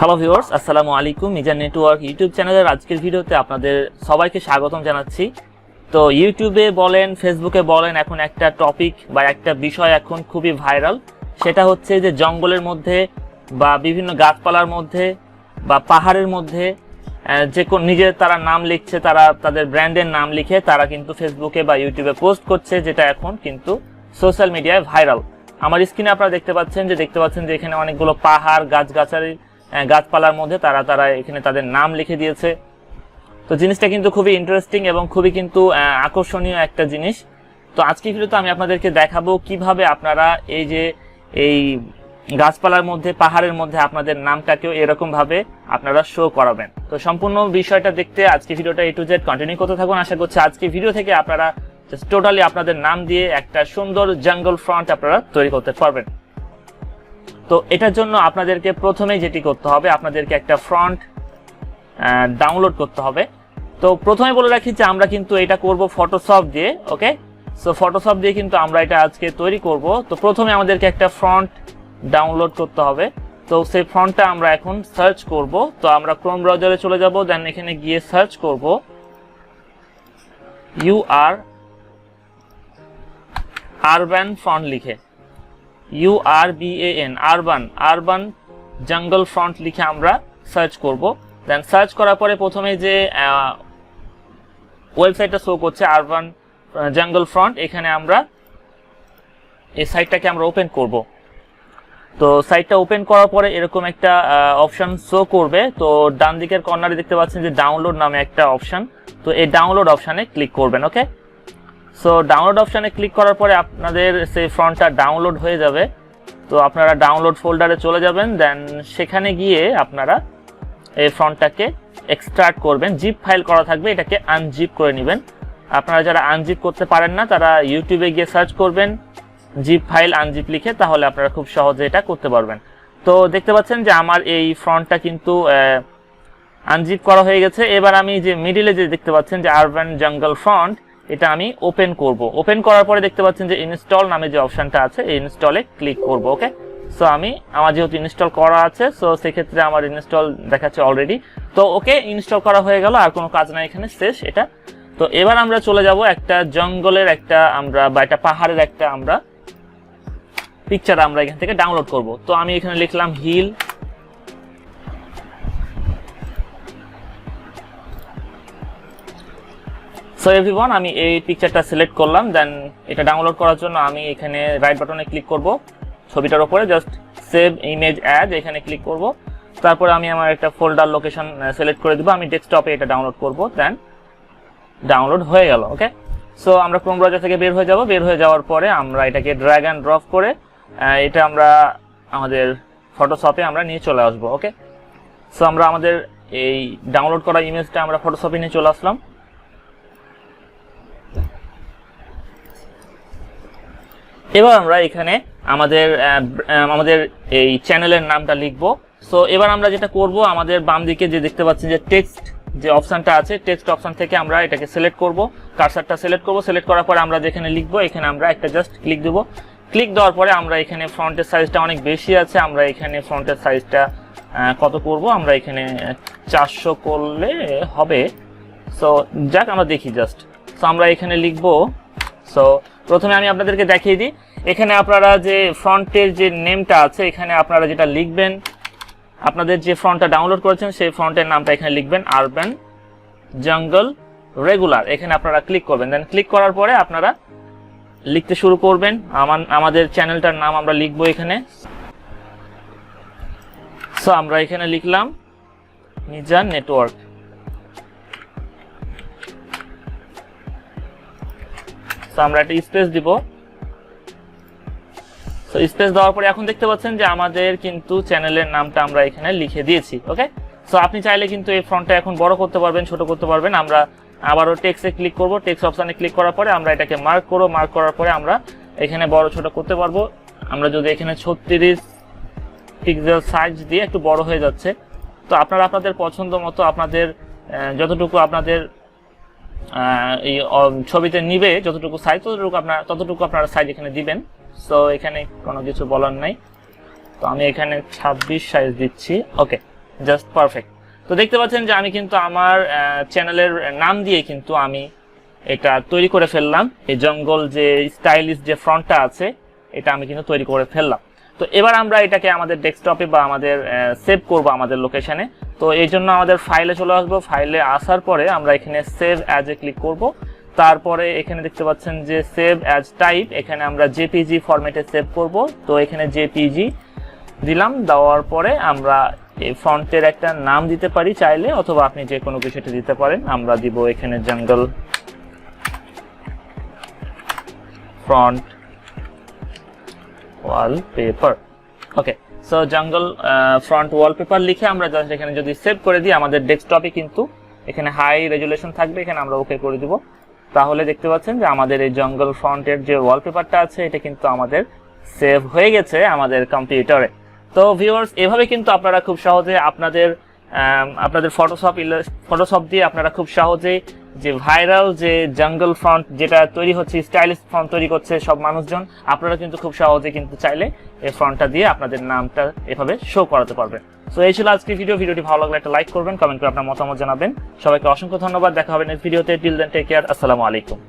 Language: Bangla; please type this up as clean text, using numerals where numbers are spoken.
হ্যালো ভিউয়ার্স, আসসালামু আলাইকুম। মিজান নেটওয়ার্ক ইউটিউব চ্যানেলের আজকের ভিডিওতে আপনাদের সবাইকে স্বাগতম জানাচ্ছি। তো ইউটিউবে বলেন, ফেসবুকে বলেন, এখন একটা টপিক বা একটা বিষয় এখন খুবই ভাইরাল। সেটা হচ্ছে যে জঙ্গলের মধ্যে বা বিভিন্ন গাছপালার মধ্যে বা পাহাড়ের মধ্যে যে নিজের তারা নাম লিখছে, তারা তাদের ব্র্যান্ডের নাম লিখে তারা কিন্তু ফেসবুকে বা ইউটিউবে পোস্ট করছে, যেটা এখন কিন্তু সোশ্যাল মিডিয়ায় ভাইরাল। আমার স্ক্রিনে আপনারা দেখতে পাচ্ছেন যে এখানে অনেকগুলো পাহাড়, গাছগাছালি, গাছপালার মধ্যে তারা এখানে তাদের নাম লিখে দিয়েছে। তো জিনিসটা কিন্তু খুবই ইন্টারেস্টিং এবং খুবই কিন্তু আকর্ষণীয় একটা জিনিস। তো আজকের ভিডিওতে আমি আপনাদেরকে দেখাবো কিভাবে আপনারা এই গাছপালার মধ্যে, পাহাড়ের মধ্যে আপনাদের নামটাকেও এরকম ভাবে আপনারা শো করাবেন। তো সম্পূর্ণ বিষয়টা দেখতে আজকে ভিডিওটা A to Z কন্টিনিউ করতে থাকুন। আশা করছি আজকে ভিডিও থেকে আপনারা টোটালি আপনাদের নাম দিয়ে একটা সুন্দর জঙ্গল ফ্রন্ট আপনারা তৈরি করতে পারবেন। তো এটার জন্য আপনাদেরকে প্রথমেই যেটি করতে হবে, আপনাদেরকে একটা ফ্রন্ট ডাউনলোড করতে হবে। তো প্রথমে বলে রাখি যে আমরা কিন্তু এটা করব ফটোশপ দিয়ে। ওকে, সো ফটোশপ দিয়ে কিন্তু আমরা এটা আজকে তৈরি করব। তো প্রথমে আমাদেরকে একটা ফ্রন্ট ডাউনলোড করতে হবে। তো সেই ফ্রন্টটা আমরা এখন সার্চ করব। তো আমরা ক্রোম ব্রাউজারে চলে যাব, দেন এখানে গিয়ে সার্চ করব আরবান ফ্রন্ট লিখে, URBAN আরবান জঙ্গল ফ্রন্ট লিখে আমরা সার্চ করব। দেন সার্চ করার পরে প্রথমে যে ওয়েবসাইটটা শো করছে আরবান জঙ্গল ফ্রন্ট, এখানে আমরা এই সাইটটাকে আমরা ওপেন করব। তো সাইটটা ওপেন করার পরে এরকম একটা অপশন শো করবে। তো ডান দিকের কর্নারে দেখতে পাচ্ছেন যে ডাউনলোড নামে একটা অপশন। তো এই ডাউনলোড অপশানে ক্লিক করবেন। ওকে, সো ডাউনলোড অপশানে ক্লিক করার পরে আপনাদের সেই ফ্রন্টটা ডাউনলোড হয়ে যাবে। তো আপনারা ডাউনলোড ফোল্ডারে চলে যাবেন, দেন সেখানে গিয়ে আপনারা এই ফ্রন্টটাকে এক্সট্রাক্ট করবেন। জিপ ফাইল করা থাকবে, এটাকে আনজিপ করে নেবেন। আপনারা যারা আনজিপ করতে পারেন না তারা ইউটিউবে গিয়ে সার্চ করবেন জিপ ফাইল আনজিপ লিখে, তাহলে আপনারা খুব সহজে এটা করতে পারবেন। তো দেখতে পাচ্ছেন যে আমার এই ফ্রন্টটা কিন্তু আনজিপ করা হয়ে গেছে। এবার আমি যে মিডিলে যে দেখতে পাচ্ছেন যে আরবান জঙ্গল ফ্রন্ট, এটা আমি ওপেন করব। ওপেন করার পরে দেখতে পাচ্ছেন যে ইনস্টল নামে যে অপশনটা আছে, এই ইনস্টলে ক্লিক করব। ওকে, সো আমার যেহেতু ইনস্টল করা আছে, সো সেক্ষেত্রে আমার ইনস্টল দেখাচ্ছে অলরেডি। তো ওকে, ইনস্টল করা হয়ে গেল, আর কোনো কাজ নাই, এখানে শেষ এটা। তো এবার আমরা চলে যাব একটা জঙ্গলের একটা বা একটা পাহাড়ের একটা পিকচার আমরা এখান থেকে ডাউনলোড করব। তো আমি এখানে লিখলাম হিল। সো এভরিওয়ান, আমি এই পিকচারটা সিলেক্ট করলাম। দেন এটা ডাউনলোড করার জন্য আমি এখানে রাইট বাটনে ক্লিক করব, ছবিটার উপরে জাস্ট সেভ ইমেজ অ্যাজ এখানে ক্লিক করব। তারপরে আমি আমার একটা ফোল্ডার লোকেশন সিলেক্ট করে দিব, আমি ডেস্কটপে এটা ডাউনলোড করব। দেন ডাউনলোড হয়ে গেল। ওকে, সো আমরা ক্রোম ব্রাউজার থেকে বের হয়ে যাব। বের হয়ে যাওয়ার পরে আমরা এটাকে ড্র্যাগ অ্যান্ড ড্রপ করে এটা আমরা আমাদের ফটোশপে আমরা নিয়ে চলে আসবো। ওকে, সো আমরা আমাদের এই ডাউনলোড করা ইমেজটা আমরা ফটোশপে নিয়ে চলে আসলাম। এবার আমরা এখানে আমাদের এই চ্যানেলের নামটা লিখব। সো এবার আমরা যেটা করব, আমাদের বাম দিকে যে দেখতে পাচ্ছেন যে টেক্সট যে অপশনটা আছে, টেক্সট অপশন থেকে আমরা এটাকে সিলেক্ট করব, কার্সারটা সিলেক্ট করব। সিলেক্ট করার পরে আমরা যেখানে লিখবো এখানে আমরা একটা জাস্ট ক্লিক দেব। ক্লিক দেওয়ার পরে আমরা এখানে ফ্রন্টের সাইজটা অনেক বেশি আছে, আমরা এখানে ফ্রন্টের সাইজটা কত করব, আমরা এখানে 400 করলে হবে। সো যাক, আমরা দেখি জাস্ট। সো আমরা এখানে লিখবো। সো প্রথমে আমি আপনাদেরকে দেখিয়ে দিই, এখানে আপনারা যে ফ্রন্টের যে নেমটা আছে, এখানে আপনারা যেটা লিখবেন, আপনাদের যে ফ্রন্টটা ডাউনলোড করেছেন সেই ফ্রন্টের নামটা এখানে লিখবেন আরবান জঙ্গল রেগুলার। এখানে আপনারা ক্লিক করবেন। দেন ক্লিক করার পরে আপনারা লিখতে শুরু করবেন। আমাদের চ্যানেলটার নাম আমরা লিখবো এখানে। সো আমরা এখানে লিখলাম মিজান নেটওয়ার্ক। সো আমরা একটা স্পেস দিব। সো স্পেস দেওয়ার পরে এখন দেখতে পাচ্ছেন যে আমাদের কিন্তু চ্যানেলের নামটা আমরা এখানে লিখে দিয়েছি। ওকে, সো আপনি চাইলে কিন্তু এই ফন্টটা এখন বড় করতে পারবেন, ছোট করতে পারবেন। আমরা আবারও টেক্সটে ক্লিক করব। টেক্সট অপশনে ক্লিক করার পরে আমরা এটাকে মার্ক করব। মার্ক করার পরে আমরা এখানে বড় ছোট করতে পারবো। আমরা যদি এখানে 36 পিক্সেল সাইজ দিয়ে, একটু বড় হয়ে যাচ্ছে। তো আপনারা আপনাদের পছন্দ মতো আপনাদের যতটুকু আপনাদের এই ছবিতে নিবে, যতটুকু সাইজ ততটুকু আপনারা সাইজ এখানে দিবেন। সো এখানে কোনো কিছু বলার নাই। তো আমি এখানে 26 সাইজ দিচ্ছি। ওকে, জাস্ট পারফেক্ট। তো দেখতে পাচ্ছেন যে আমি কিন্তু আমার চ্যানেলের নাম দিয়ে কিন্তু আমি এটা তৈরি করে ফেললাম। এই জঙ্গল যে স্টাইলিশ যে ফ্রন্টটা আছে এটা আমি কিন্তু তৈরি করে ফেললাম। তো এবার আমরা এটাকে আমাদের ডেস্কটপে বা আমাদের সেভ করব আমাদের লোকেশনে। তো এই জন্য আমাদের ফাইলে চলে আসবো। ফাইলে আসার পরে আমরা এখানে সেভ অ্যাজ এ ক্লিক করব। তারপরে এখানে দেখতে পাচ্ছেন যে সেভ অ্যাজ টাইপ, এখানে আমরা জেপিজি ফরম্যাটে সেভ করব। তো এখানে জেপিজি দিলাম, দেওয়ার পরে আমরা এই ফন্টের একটা নাম দিতে পারি চাইলে, অথবা আপনি যে কোনো কিছুটা দিতে পারেন। আমরা দিব এখানে জঙ্গল ফ্রন্ট ওয়ালপেপার। ওকে, সো জঙ্গল ফ্রন্ট ওয়ালপেপার লিখে আমরা জাস্ট এখানে যদি সেভ করে দিই আমাদের ডেস্কটপে কিন্তু এখানে হাই রেজুলেশন থাকবে, এখানে আমরা ওকে করে দিব। তাহলে দেখতে পাচ্ছেন যে আমাদের এই জঙ্গল ফ্রন্টের যে ওয়ালপেপারটা আছে এটা কিন্তু আমাদের সেভ হয়ে গেছে আমাদের কম্পিউটারে। তো ভিউয়ার্স, এভাবে কিন্তু আপনারা খুব সহজে আপনাদের ফটোশপ দিয়ে আপনারা খুব সহজে যে ভাইরাল যে জঙ্গল ফ্রন্ট যেটা তৈরি হচ্ছে, স্টাইলিশ ফ্রন্ট তৈরি করছে সব মানুষজন, আপনারা কিন্তু খুব সহজে কিন্তু চাইলে এই ফ্রন্টটা দিয়ে আপনাদের নামটা এভাবে শো করাতে পারবেন। সো এই ছিল আজকের ভিডিওটি ভালো লাগলে একটা লাইক করবেন, কমেন্ট করে আপনার মতামত জানাবেন। সবাইকে অসংখ্য ধন্যবাদ, দেখা হবে নেক্সট ভিডিওতে। টিল দেন টেক কেয়ার, আসসালামু আলাইকুম।